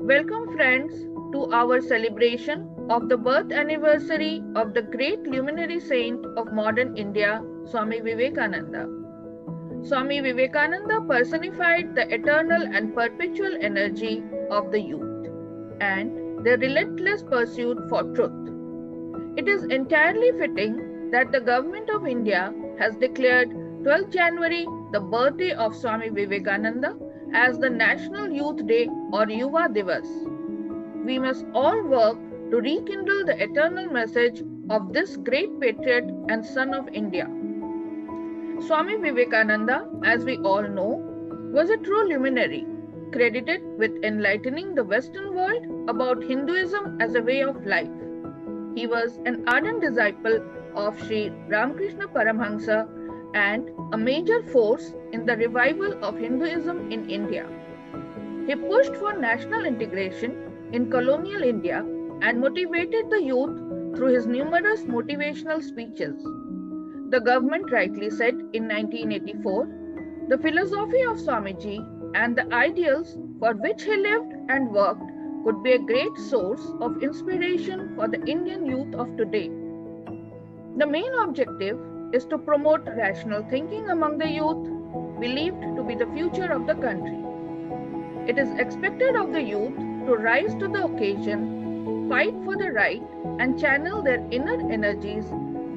Welcome, friends, to our celebration of the birth anniversary of the great luminary saint of modern India, Swami Vivekananda. Swami Vivekananda personified the eternal and perpetual energy of the youth and their relentless pursuit for truth. It is entirely fitting that the Government of India has declared 12th January, the birthday of Swami Vivekananda, as the National Youth Day or Yuva Divas. We must all work to rekindle the eternal message of this great patriot and son of India. Swami Vivekananda, as we all know, was a true luminary, credited with enlightening the Western world about Hinduism as a way of life. He was an ardent disciple of Sri Ramakrishna Paramhansa and a major force in the revival of Hinduism in India. He pushed for national integration in colonial India and motivated the youth through his numerous motivational speeches. The government rightly said in 1984, the philosophy of Swamiji and the ideals for which he lived and worked could be a great source of inspiration for the Indian youth of today. The main objective is to promote rational thinking among the youth, believed to be the future of the country. It is expected of the youth to rise to the occasion, fight for the right, and channel their inner energies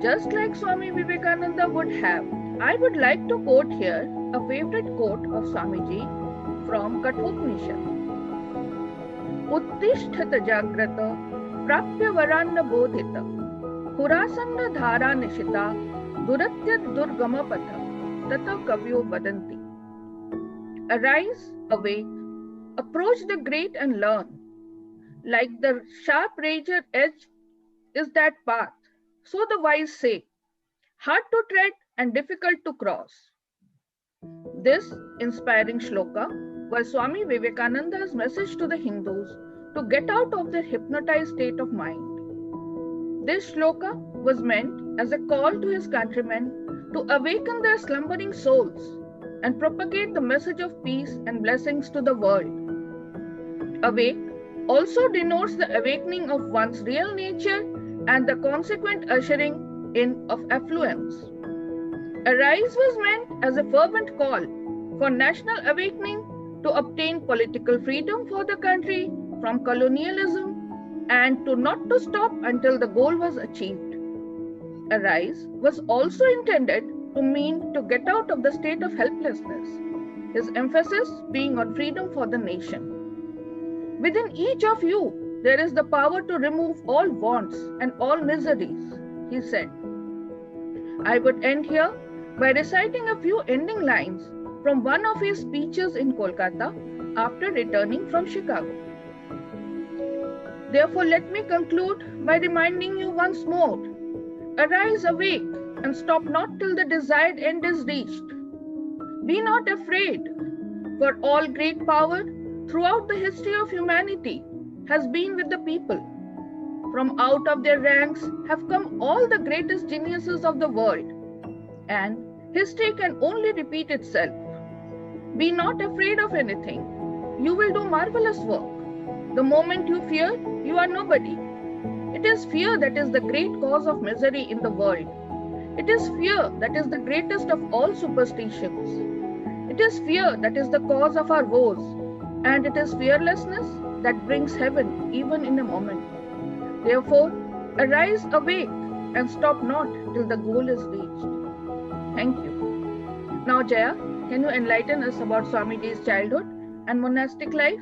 just like Swami Vivekananda would have. I would like to quote here a favorite quote of Swamiji from Kathopanishad. Uttishthata jagrata prapya varanna bodhita hurasanna dhara nishita duratya durgama patha tata kavyo vadanti. Arise, awake, approach the great and learn. Like the sharp razor edge is that path, so the wise say, hard to tread and difficult to cross. This inspiring shloka was Swami Vivekananda's message to the Hindus to get out of their hypnotized state of mind. This shloka was meant as a call to his countrymen to awaken their slumbering souls and propagate the message of peace and blessings to the world. Awake also denotes the awakening of one's real nature and the consequent ushering in of affluence. Arise was meant as a fervent call for national awakening to obtain political freedom for the country from colonialism and to not to stop until the goal was achieved. Arise was also intended to mean to get out of the state of helplessness, his emphasis being on freedom for the nation. Within each of you, there is the power to remove all wants and all miseries, he said. I would end here by reciting a few ending lines from one of his speeches in Kolkata after returning from Chicago. Therefore, let me conclude by reminding you once more, arise, awake, and stop not till the desired end is reached. Be not afraid, for all great power throughout the history of humanity has been with the people. From out of their ranks have come all the greatest geniuses of the world, and history can only repeat itself. Be not afraid of anything. You will do marvelous work. The moment you fear, you are nobody. It is fear that is the great cause of misery in the world. It is fear that is the greatest of all superstitions. It is fear that is the cause of our woes, and it is fearlessness that brings heaven even in a moment. Therefore, arise, awake, and stop not till the goal is reached. Thank you. Now, Jaya, can you enlighten us about Swamiji's childhood and monastic life?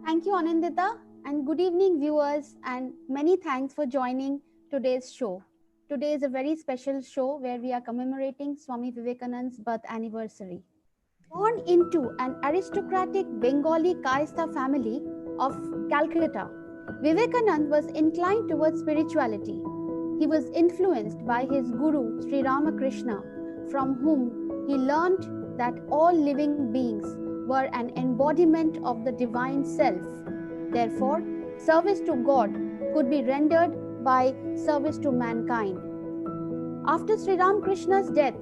Thank you, Anindita, and good evening, viewers, and many thanks for joining today's show. Today is a very special show where we are commemorating Swami Vivekananda's birth anniversary. Born into an aristocratic Bengali Kaista family of Calcutta, Vivekananda was inclined towards spirituality. He was influenced by his guru Sri Ramakrishna, from whom he learned that all living beings were an embodiment of the divine self. Therefore, service to God could be rendered by service to mankind. After Sri Ramakrishna's death,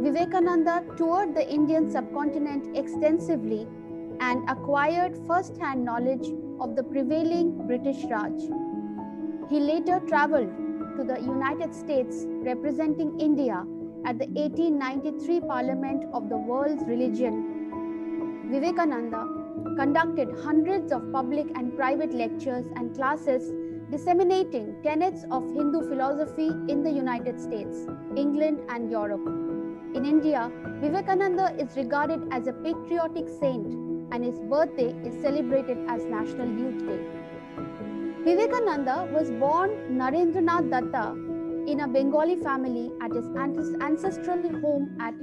Vivekananda toured the Indian subcontinent extensively and acquired first-hand knowledge of the prevailing British Raj. He later traveled to the United States representing India at the 1893 Parliament of the World's Religion. Vivekananda conducted hundreds of public and private lectures and classes disseminating tenets of Hindu philosophy in the United States, England, and Europe. In India, Vivekananda is regarded as a patriotic saint, and his birthday is celebrated as National Youth Day. Vivekananda was born Narendranath Datta in a Bengali family at his ancestral home at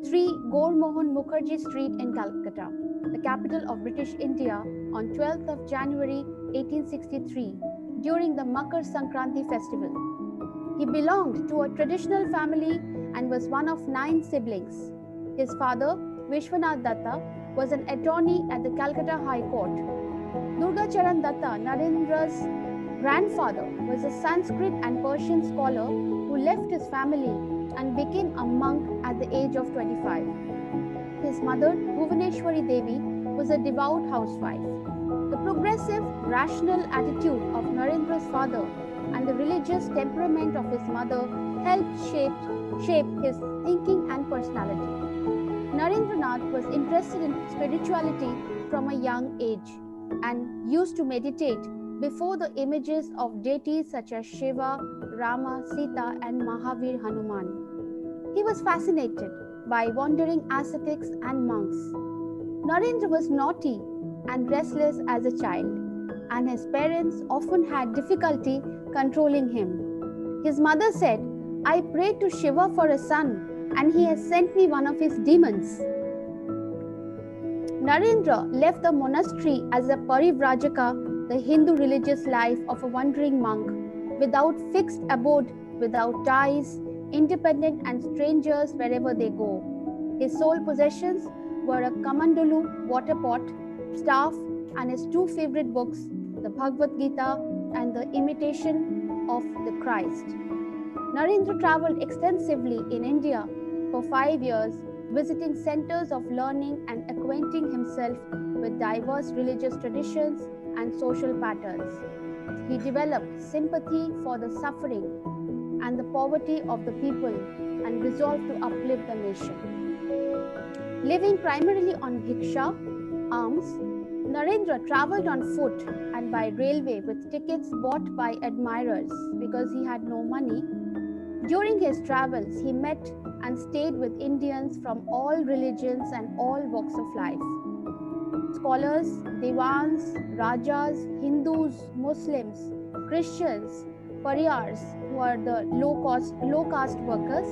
3 Gormohan Mukherjee Street in Calcutta, the capital of British India, on 12th of January 1863 during the Makar Sankranti festival. He belonged to a traditional family and was one of 9 siblings. His father, Vishwanath Datta, was an attorney at the Calcutta High Court. Durgacharan Datta, Narendra's grandfather, was a Sanskrit and Persian scholar who left his family and became a monk at the age of 25. His mother, Bhuvaneshwari Devi, was a devout housewife. The progressive, rational attitude of Narendra's father and the religious temperament of his mother helped shape his thinking and personality. Narendranath was interested in spirituality from a young age and used to meditate before the images of deities such as Shiva, Rama, Sita, and Mahavir Hanuman. He was fascinated by wandering ascetics and monks. Narendra was naughty and restless as a child, and his parents often had difficulty controlling him. His mother said, "I prayed to Shiva for a son, and he has sent me one of his demons." Narendra left the monastery as a parivrajaka, the Hindu religious life of a wandering monk, without fixed abode, without ties, independent and strangers wherever they go. His sole possessions were a Kamandalu water pot, staff, and his 2 favorite books, the Bhagavad Gita and the Imitation of the Christ. Narendra traveled extensively in India for 5 years, visiting centers of learning and acquainting himself with diverse religious traditions and social patterns. He developed sympathy for the suffering and the poverty of the people and resolved to uplift the nation. Living primarily on bhiksha, alms, Narendra traveled on foot and by railway with tickets bought by admirers because he had no money. During his travels, he met and stayed with Indians from all religions and all walks of life. Scholars, Devans, Rajas, Hindus, Muslims, Christians, Pariyars, who are the low caste workers,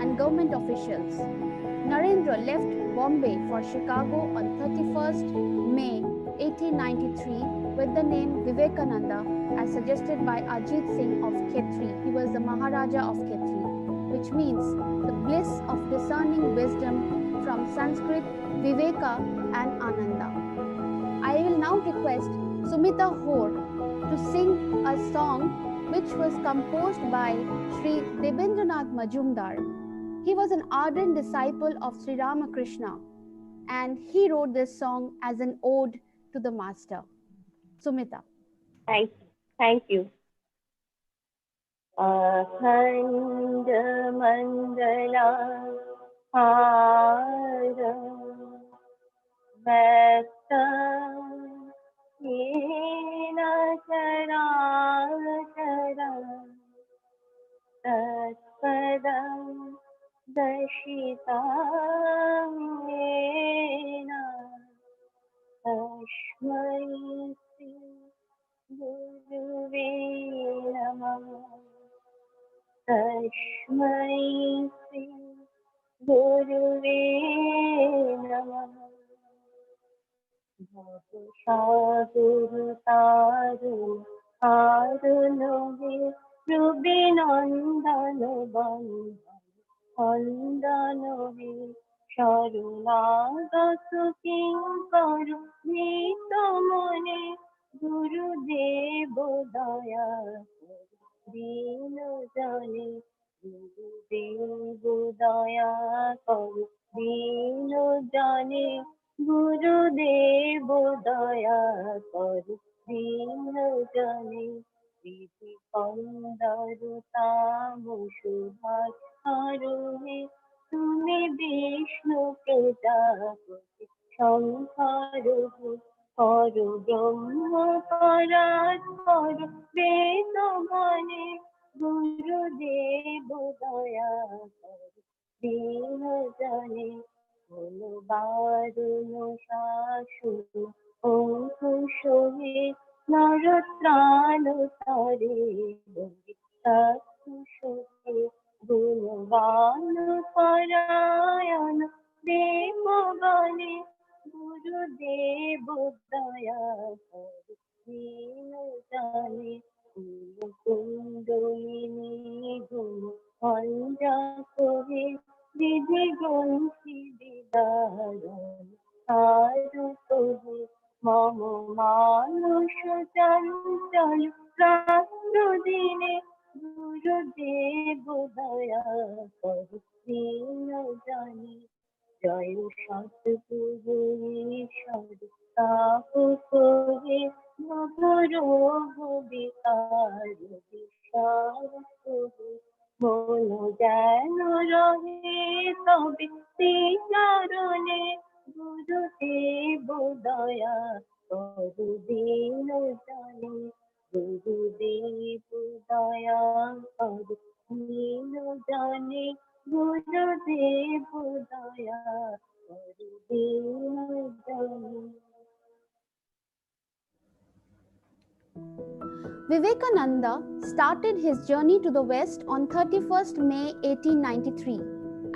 and government officials. Narendra left Bombay for Chicago on 31st May 1893 with the name Vivekananda as suggested by Ajit Singh of Khetri. He was the Maharaja of Khetri, which means the bliss of discerning wisdom from Sanskrit, Viveka and Ananda. I will now request Sumita Hor to sing a song which was composed by Sri Debendranath Majumdar. He was an ardent disciple of Sri Ramakrishna, and he wrote this song as an ode to the master. Sumita. Thank you. Akhand Mandala Hara Bhakta Hina Chara Tatpadam Dashitam Yena Tashmai Guruve Namah Tashmai Guruve Namah Guru Taru Arunove Rubinandana Bandhanove Sharunagatu Kinkaru Nitamone Guru Devo Daya Dino Jane Guru Devo Daya Dino Jane গুরুদেব দয়া করো দীন জনে, বিধি কন্দরতাম সুভাষ আরোহে, তুমি বিষ্ণু প্রজাপতি শঙ্কর হো, কর ব্রহ্ম পরাৎ কর বেদ গণে, গুরুদেব দয়া করো দীন জনে, হলো বারুণ শাসন অঙ্কুশ হে, নরত্রাণ তারে চাক্ষুষে, গুণবান পরায়ণ দেবগণে, গুরুদেব দয়া করো দীন জনে, কুণ্ডলিনী গুণ অঞ্জক হে, বিধি গ্রন্থি বিদারণ আরুপহে, মম মানস চঞ্চল রাত্রদিনে, গুরুদেব দয়া করো দীন জনে, জয় সৎগুরু ঈশ্বর তাপ হে, ভবরোগ বিকার বিসার হে, মন যেন রহে তবে শ্রীচরণে, গুরুদেব দয়া করো দীন জনে, গুরুদেব দয়া করো দীন জনে, গুরুদেব দয়া করো দীন জনে। Vivekananda started his journey to the West on 31st May 1893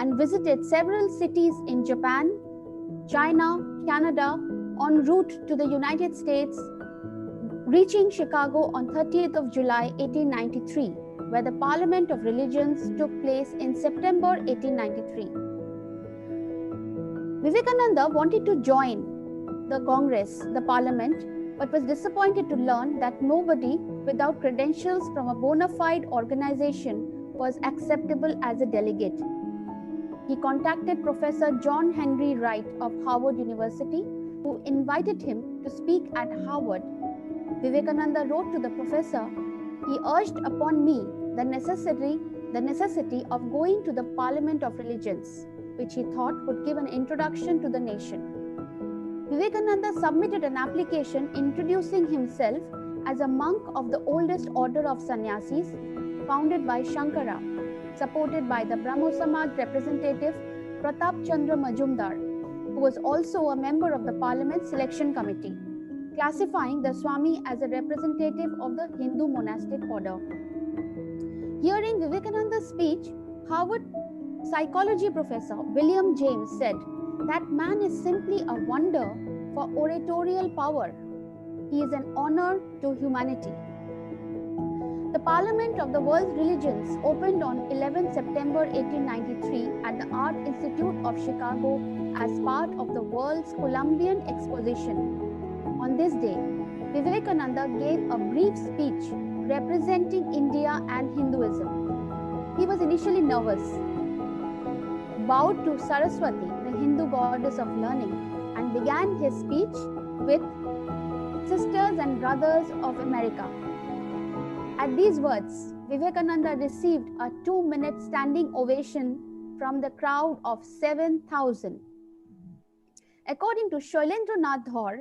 and visited several cities in Japan, China, Canada, en route to the United States, reaching Chicago on 30th of July 1893, where the Parliament of Religions took place in September 1893. Vivekananda wanted to join the Congress, the Parliament, but was disappointed to learn that nobody without credentials from a bona fide organization was acceptable as a delegate. He contacted Professor John Henry Wright of Harvard University, who invited him to speak at Harvard. Vivekananda wrote to the professor, he urged upon me the necessity of going to the Parliament of Religions, which he thought would give an introduction to the nation. Vivekananda submitted an application introducing himself as a monk of the oldest order of sannyasis, founded by Shankara, supported by the Brahmo Samaj representative Pratap Chandra Majumdar, who was also a member of the Parliament Selection Committee, classifying the Swami as a representative of the Hindu monastic order. Hearing Vivekananda's speech, Harvard psychology professor William James said, "That man is simply a wonder for oratorial power. He is an honor to humanity." The Parliament of the World's Religions opened on 11 September 1893 at the Art Institute of Chicago as part of the World's Columbian Exposition. On this day, Vivekananda gave a brief speech representing India and Hinduism. He was initially nervous, bowed to Saraswati, the Hindu goddess of learning, and began his speech with "Sisters and Brothers of America." At these words, Vivekananda received a 2-minute standing ovation from the crowd of 7,000. According to Shailendranath Dhar,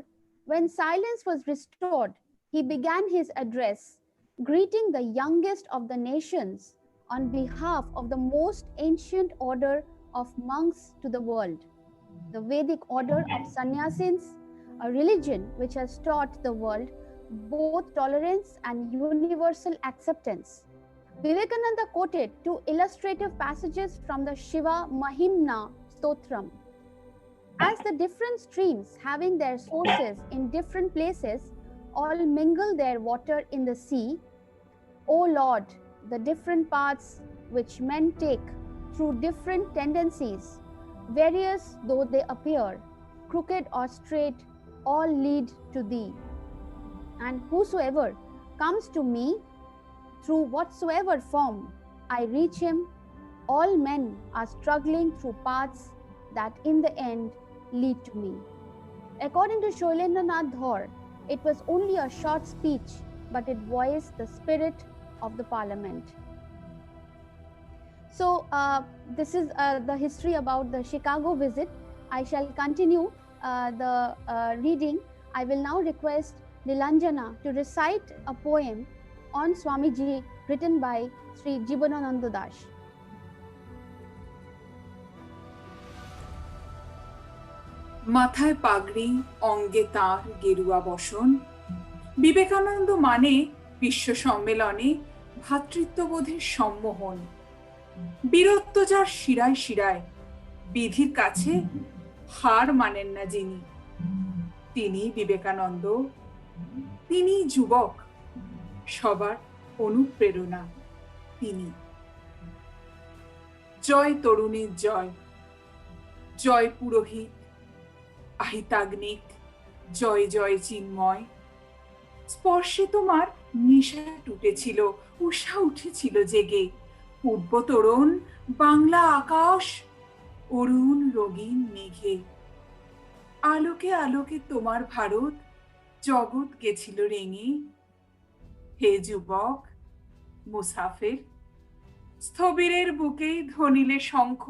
when silence was restored, he began his address, greeting the youngest of the nations on behalf of the most ancient order of monks to the world, the Vedic order of sannyasins, a religion which has taught the world both tolerance and universal acceptance. Vivekananda quoted 2 illustrative passages from the Shiva Mahimna Stotram. As the different streams having their sources in different places all mingle their water in the sea, O Lord, the different paths which men take through different tendencies, various though they appear, crooked or straight, all lead to thee. And whosoever comes to me through whatsoever form I reach him, all men are struggling through paths that in the end lead to me. According to Shailendranath Dhar, it was only a short speech, but it voiced the spirit of the parliament. So this is the history about the Chicago visit. I shall continue the reading. I will now request Nilanjana to recite a poem on Swamiji written by Sri Jibanananda Das. মাথায় পাগড়ি, অঙ্গে তাঁর গেরুয়া বসন। বিবেকানন্দ মানে বিশ্ব সম্মেলনে ভ্রাতৃত্ববোধের সম্মোহন। বীরত্ব যার শিরায় শিরায়, বিধির কাছে হার মানেন না যিনি, তিনি বিবেকানন্দ। তিনি যুবক, সবার অনুপ্রেরণা তিনি। জয় তরুণের জয়, জয় পুরোহিত, আহিতাগ্নিক, জয় জয় চিন্ময়। স্পর্শে তোমার নিশা টুটেছিল, উষা উঠেছিল জেগে। পূর্ব তরুণ বাংলা আকাশ অরুণ রঙিন মেঘে। আলোকে আলোকে তোমার ভারত জগৎ গেছিল রেঙে। হে যুবক মুসাফির, স্থবিরের বুকে ধ্বনিলে শঙ্খ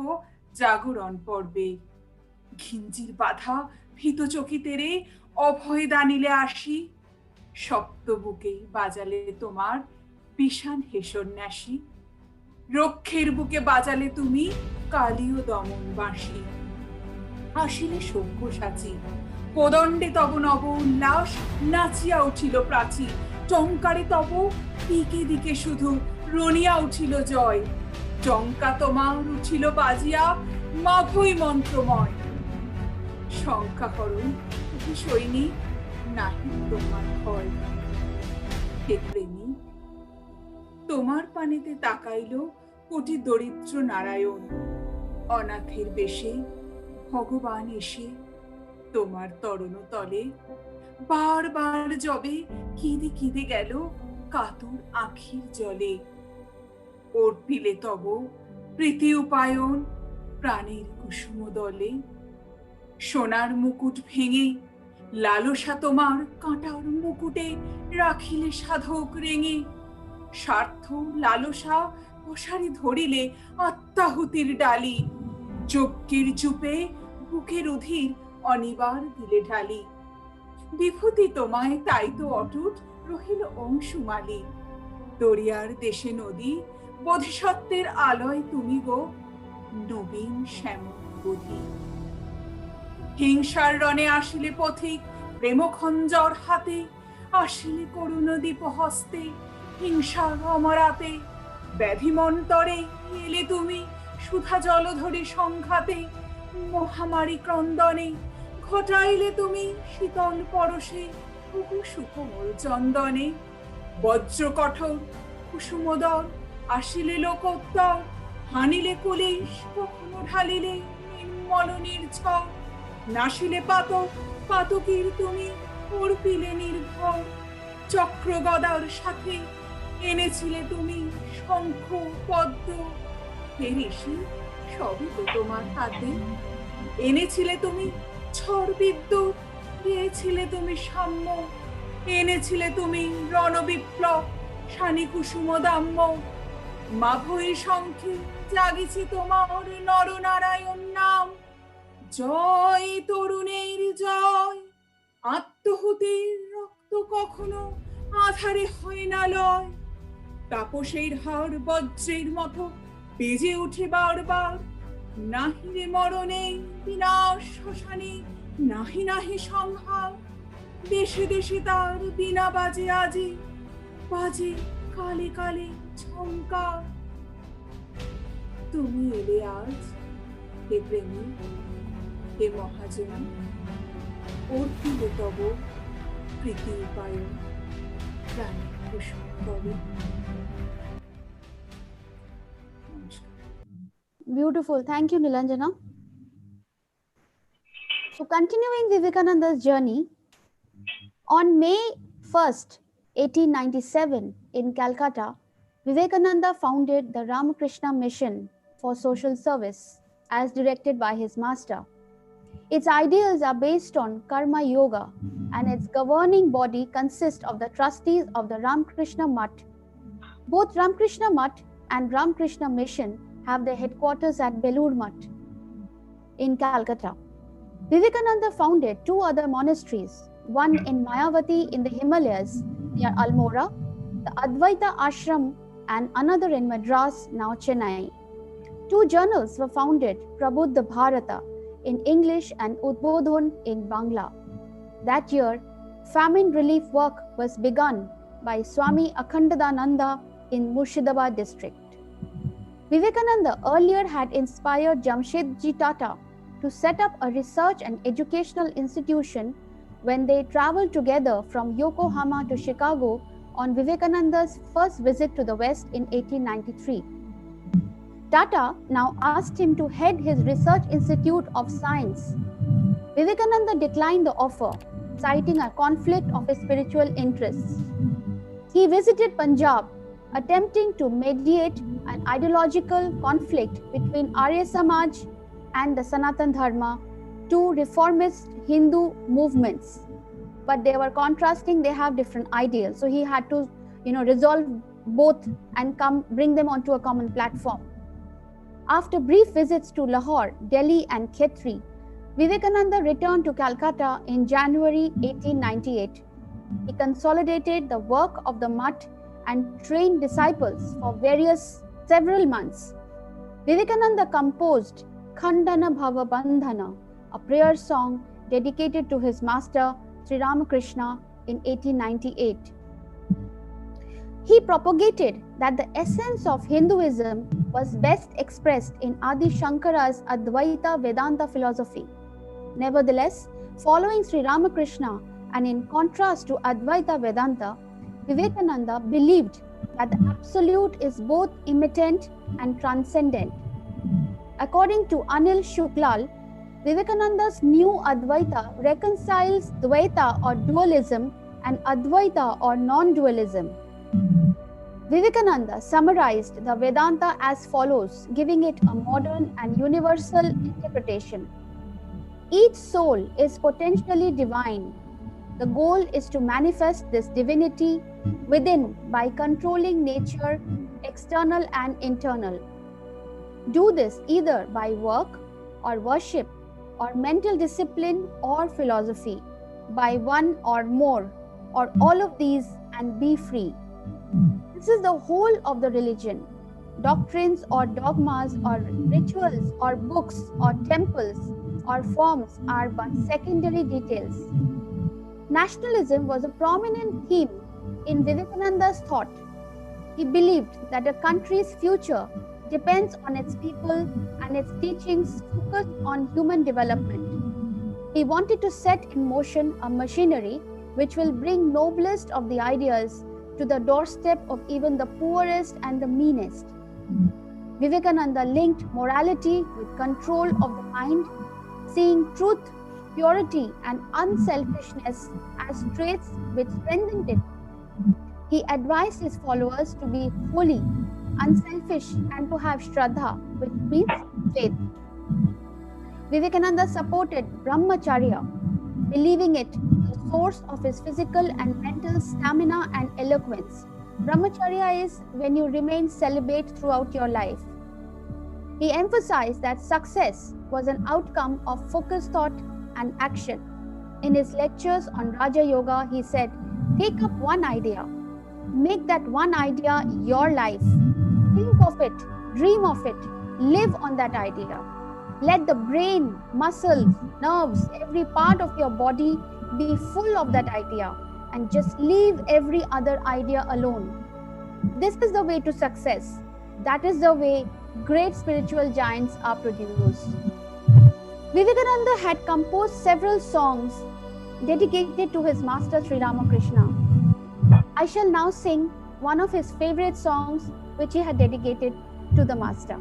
জাগরণ পর্বে। ঘিঞ্জির বাধা ভীত চকিতেরে অভয় দানিলে আসি। সপ্ত বুকে বাজালে তোমার বিষান হেসন্যাসী। রক্ষের বুকে বাজালে তুমি কালীয় দমন বাঁশি। আসিলে সব্যসাচী, কোদণ্ডে তব নব উল্লাস নাচিয়া উঠিল প্রাচী। টঙ্কারে তব দিকে দিকে শুধু রনিয়া উঠিল জয়। টঙ্কা তোমার উঠিল বাজিয়া মাধৈ মন্ত্রময়। শঙ্কাহরণ সৈনিক নাহি তোমার ভয়। হে প্রেমিক, তোমার পানেতে তাকাইল কোটি দরিদ্র নারায়ণ। অনাথের বেশে ভগবান এসে তোমার তরণ তলে বারবার যবে কেঁদে কেঁদে গেল কাতর আখির জলে। অর্পিলে তব প্রীতি উপায়ন প্রাণের কুসুম দলে। সোনার মুকুট ভেঙে লালসা তোমার কাঁটার মুকুটে রাখিলে সাধক রেঙে। স্বার্থ লালসা প্রসারি ধরিলে আত্মাহুতির ডালি। যজ্ঞের চুপে বুকের অধীর অনিবার দিলে ঢালি। বিভূতি তোমায় তাই তো অটুট রহিল অংশুমালি। দরিয়ার দেশে নদী বোধিসত্ত্বের আলয় তুমি গো, নবীন শ্যামল বোধি। হিংসার রণে আসিলে পথিক প্রেম খঞ্জর হাতে। আসিলে করুণদীপ হস্তে হিংসার অমরাতে। ব্যাধি মন্তরে এলে তুমি সুধা জলধরে সংঘাতে। মহামারী ক্রন্দনে ঘটাইলে তুমি শীতল পরশে বহু সুকোমল চন্দনে। বজ্র কঠোর কুসুমোদর আসিলে লোকোত্তর। হানিলে কলিশ কখনো ঢালিলে নির্মল নির্ঝর। নাসিলে পাতক পাতকীর তুমি অর্পিলে নির্ভর। চক্র গদার সাথে এনেছিলে তুমি শঙ্খ পদ্ম। হে ঋষি, সবই তো তোমার হাতে। এনেছিলে তুমি ঝড় বিদ্যুৎ, পেয়েছিলে তুমি সাম্য। এনেছিলে তুমি রণবিপ্লব, শানি কুসুম দাম্য। মাভৈ শঙ্খে জাগিছে তোমার নরনারায়ণ নাম। জয় তরুণের জয়, আত্মহুতির রক্ত কখনো আধারে হয় না লয়। তাপসের হার বজ্রের মতো বেজে উঠে বারবার। নাহি রে মরণে বিনাশ শ্মশানে, নাহি নাহি সংহার। দেশে দেশে তার বিনা বাজে আজি, বাজে কালে কালে ঝংকার। তুমি এলে আজ হে প্রেমী, হে মহাজন, অর্পিলে তব প্রীতি উপায়ন প্রাণী কুসুম তবে। Beautiful. Thank you, Nilanjana. So continuing Vivekananda's journey, on May 1st, 1897 in Calcutta, Vivekananda founded the Ramakrishna Mission for Social Service as directed by his master. Its ideals are based on Karma Yoga, and its governing body consists of the trustees of the Ramakrishna Mutt. Both Ramakrishna Mutt and Ramakrishna Mission have their headquarters at Belur Mutt in Calcutta. Vivekananda founded two other monasteries, one in Mayavati in the Himalayas near Almora, the Advaita Ashram, and another in Madras, now Chennai. Two journals were founded, Prabuddha Bharata in English and Udbodhan in Bangla. That year, famine relief work was begun by Swami Akhandadananda in Murshidabad district. Vivekananda earlier had inspired Jamshedji Tata to set up a research and educational institution when they traveled together from Yokohama to Chicago on Vivekananda's first visit to the West in 1893. Tata now asked him to head his Research Institute of Science. Vivekananda declined the offer, citing a conflict of his spiritual interests. He visited Punjab, attempting to mediate an ideological conflict between Arya Samaj and the Sanatan Dharma, two reformist Hindu movements. But they were contrasting, they have different ideals. So he had to, resolve both and bring them onto a common platform. After brief visits to Lahore, Delhi and Khetri, Vivekananda returned to Calcutta in January 1898. He consolidated the work of the Mutt and trained disciples for several months. Vivekananda composed Khandana Bhava Bandhana, a prayer song dedicated to his master Sri Ramakrishna in 1898. He propagated that the essence of Hinduism was best expressed in Adi Shankara's Advaita Vedanta philosophy. Nevertheless, following Sri Ramakrishna and in contrast to Advaita Vedanta, Vivekananda believed that the Absolute is both immanent and transcendent. According to Anil Shuklal, Vivekananda's new Advaita reconciles Dvaita or dualism and Advaita or non-dualism. Vivekananda summarized the Vedanta as follows, giving it a modern and universal interpretation. Each soul is potentially divine. The goal is to manifest this divinity within by controlling nature, external and internal. Do this either by work or worship or mental discipline or philosophy, by one or more, or all of these, and be free. This is the whole of the religion. Doctrines or dogmas or rituals or books or temples or forms are but secondary details. Nationalism was a prominent theme in Vivekananda's thought. He believed that a country's future depends on its people and its teachings focused on human development. He wanted to set in motion a machinery which will bring noblest of the ideas to the doorstep of even the poorest and the meanest. Vivekananda linked morality with control of the mind, seeing truth, purity, and unselfishness as traits which strengthened it. He advised his followers to be holy, unselfish, and to have Shraddha, which means faith. Vivekananda supported Brahmacharya, believing it the source of his physical and mental stamina and eloquence. Brahmacharya is when you remain celibate throughout your life. He emphasized that success was an outcome of focused thought and action. In his lectures on Raja Yoga, he said, take up one idea, make that one idea your life. Think of it, dream of it, live on that idea. Let the brain, muscles, nerves, every part of your body be full of that idea and just leave every other idea alone. This is the way to success. That is the way great spiritual giants are produced. Vivekananda had composed several songs dedicated to his master Sri Ramakrishna. I shall now sing one of his favorite songs which he had dedicated to the master.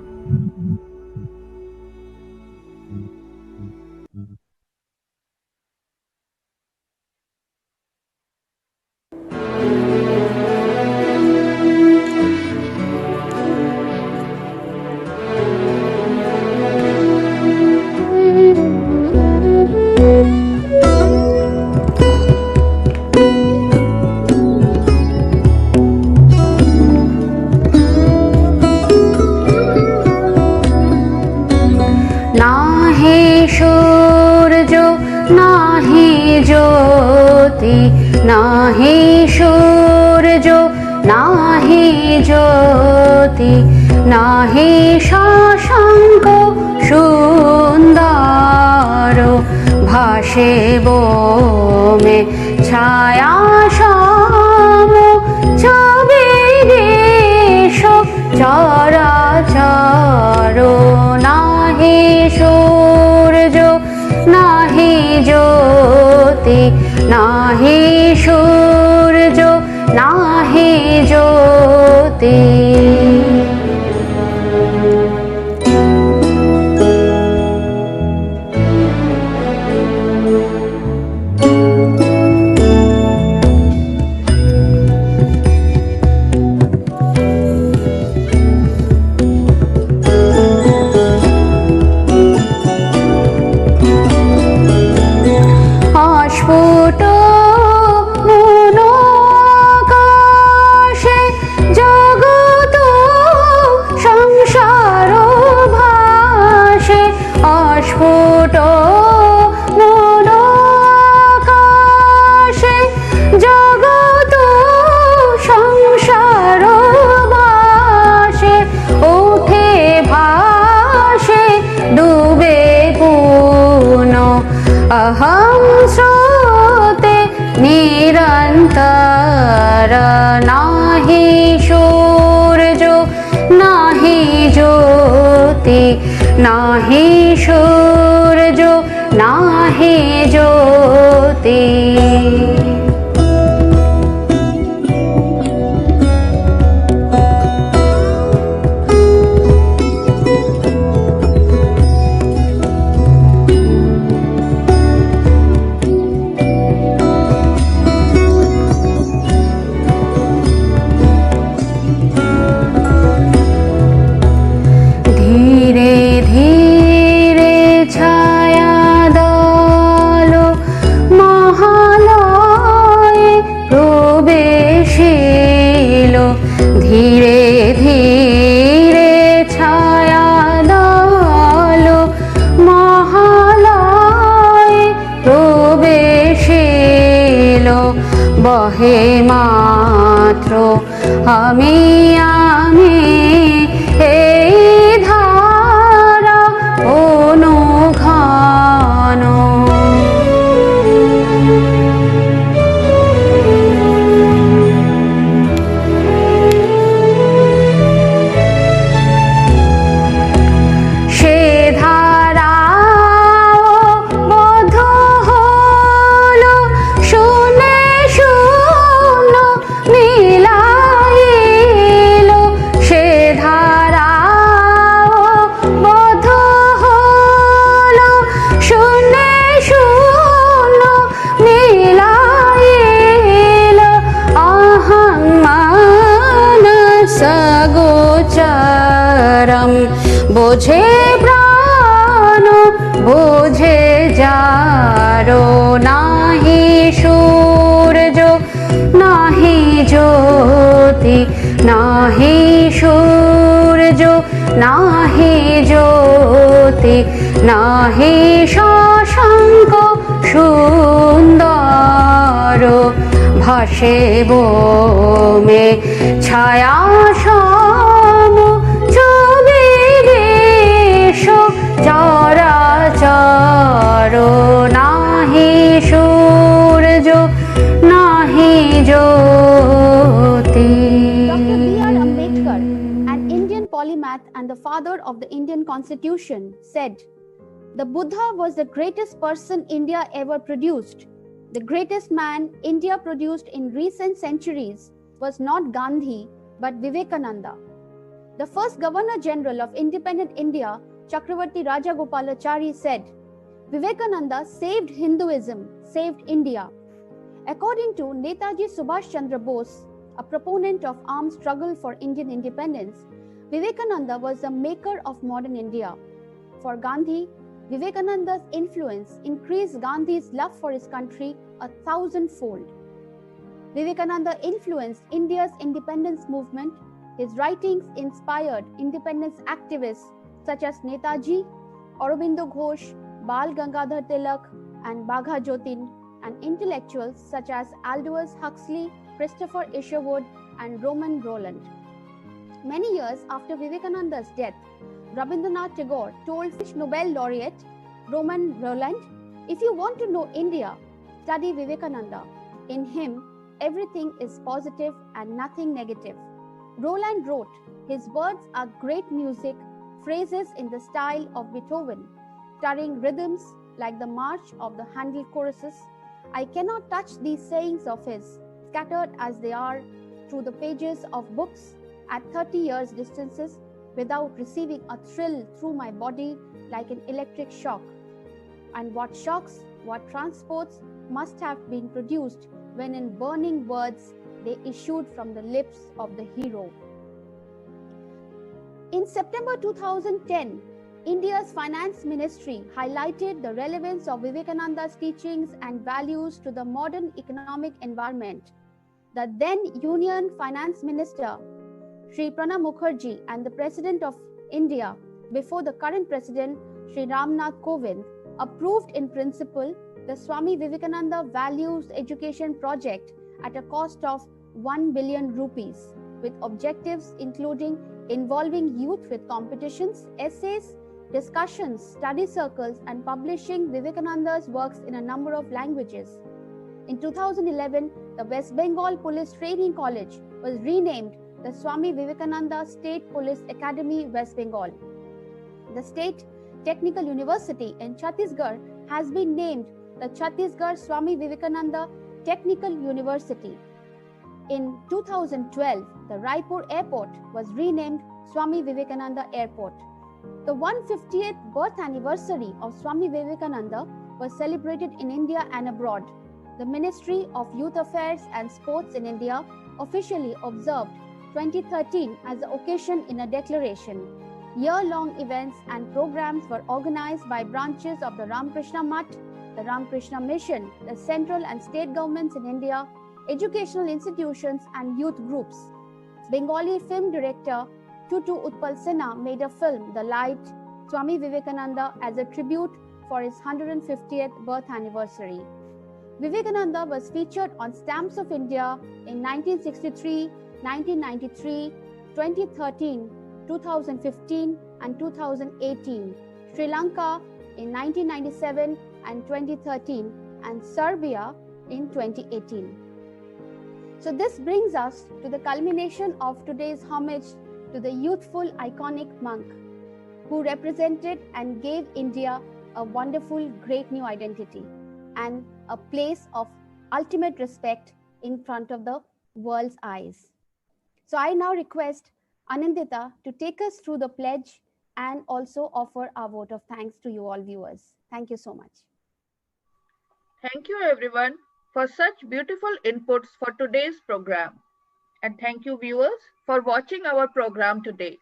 ज्योति नाही सूरज नाही ज्योति नाही शशांक सुंदर भाषे वो में छाया श्याम छवि देश चराचर नाही सूरज नाही ज्योति नाही सूरज नाही ज्योति। अहं स्रोते निरन्तर नाही सूरजो नाही ज्योति नाही सूरजो नाही ज्योति। बहे मात्र আমি এই ধারা অনুঘন সে ধারা বদ্ধ হলো শুনে শূন্য মিলাইল সে ধারা বদ্ধ হলো শুনে শূন্য মিলাইল অহং মানস গোচরম বোঝে প্রাণ বোঝে যারো নাহি সূর্য নাহি ज्योति नाहि सूरज नाहि ज्योति नाहि शशांक सुंदर भाषे वो में छाया श्याम छवि देश चराचर नाहि सूरज नाहि ज्योति। Dr. B.R. Ambedkar, an Indian polymath and the father of the Indian Constitution, said, "The Buddha was the greatest person India ever produced. The greatest man India produced in recent centuries was not Gandhi, but Vivekananda." The first Governor General of independent India, Chakravarti Rajagopalachari, said, "Vivekananda saved Hinduism, saved India." According to Netaji Subhash Chandra Bose, a proponent of armed struggle for Indian independence, Vivekananda was the maker of modern India. For Gandhi, Vivekananda's influence increased Gandhi's love for his country 1,000-fold. Vivekananda influenced India's independence movement. His writings inspired independence activists such as Netaji, Aurobindo Ghosh, Bal Gangadhar Tilak, and Bagha Jotin, and intellectuals such as Aldous Huxley, Christopher Isherwood, and Roman Roland. Many years after Vivekananda's death, Rabindranath Tagore told French Nobel laureate Roman Roland, "If you want to know India, study Vivekananda. In him, everything is positive and nothing negative." Roland wrote, "His words are great music, phrases in the style of Beethoven, stirring rhythms like the march of the Handel choruses. I cannot touch these sayings of his, scattered as they are through the pages of books at 30 years distances, without receiving a thrill through my body like an electric shock. And what shocks, what transports must have been produced when in burning words they issued from the lips of the hero." In September 2010, India's Finance Ministry highlighted the relevance of Vivekananda's teachings and values to the modern economic environment. The then Union Finance Minister, Sri Pranab Mukherjee, and the President of India, before the current President, Sri Ramnath Kovind, approved in principle the Swami Vivekananda Values Education Project at a cost of 1 billion rupees, with objectives including involving youth with competitions, essays, discussions, study circles, and publishing Vivekananda's works in a number of languages. In 2011, the West Bengal Police Training College was renamed the Swami Vivekananda State Police Academy, West Bengal. The State Technical University in Chhattisgarh has been named the Chhattisgarh Swami Vivekananda Technical University. In 2012, the Raipur Airport was renamed Swami Vivekananda Airport. The 150th birth anniversary of Swami Vivekananda was celebrated in India and abroad. The Ministry of Youth Affairs and Sports in India officially observed 2013 as the occasion in a declaration. Year-long events and programs were organized by branches of the Ramakrishna Math, the Ramakrishna Mission, the central and state governments in India, educational institutions, and youth groups. Bengali film director Tutu Utpal Sinha made a film, The Light, Swami Vivekananda, as a tribute for his 150th birth anniversary. Vivekananda was featured on stamps of India in 1963, 1993, 2013, 2015, and 2018, Sri Lanka in 1997 and 2013, and Serbia in 2018. So this brings us to the culmination of today's homage to the youthful, iconic monk who represented and gave India a wonderful, great new identity and a place of ultimate respect in front of the world's eyes. So I now request Anindita to take us through the pledge and also offer our vote of thanks to you all viewers. Thank you so much. Thank you everyone for such beautiful inputs for today's program. And thank you viewers for watching our program today.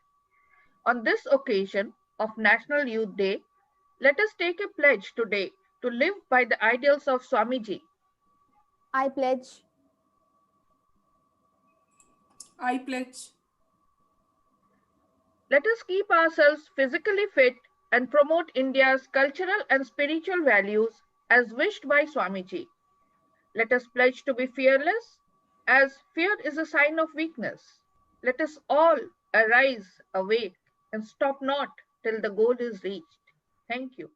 On this occasion of National Youth Day, let us take a pledge today to live by the ideals of Swamiji. I pledge. I pledge. Let us keep ourselves physically fit and promote India's cultural and spiritual values as wished by Swamiji. Let us pledge to be fearless, as fear is a sign of weakness. Let us all arise, awake, and stop not till the goal is reached. Thank you.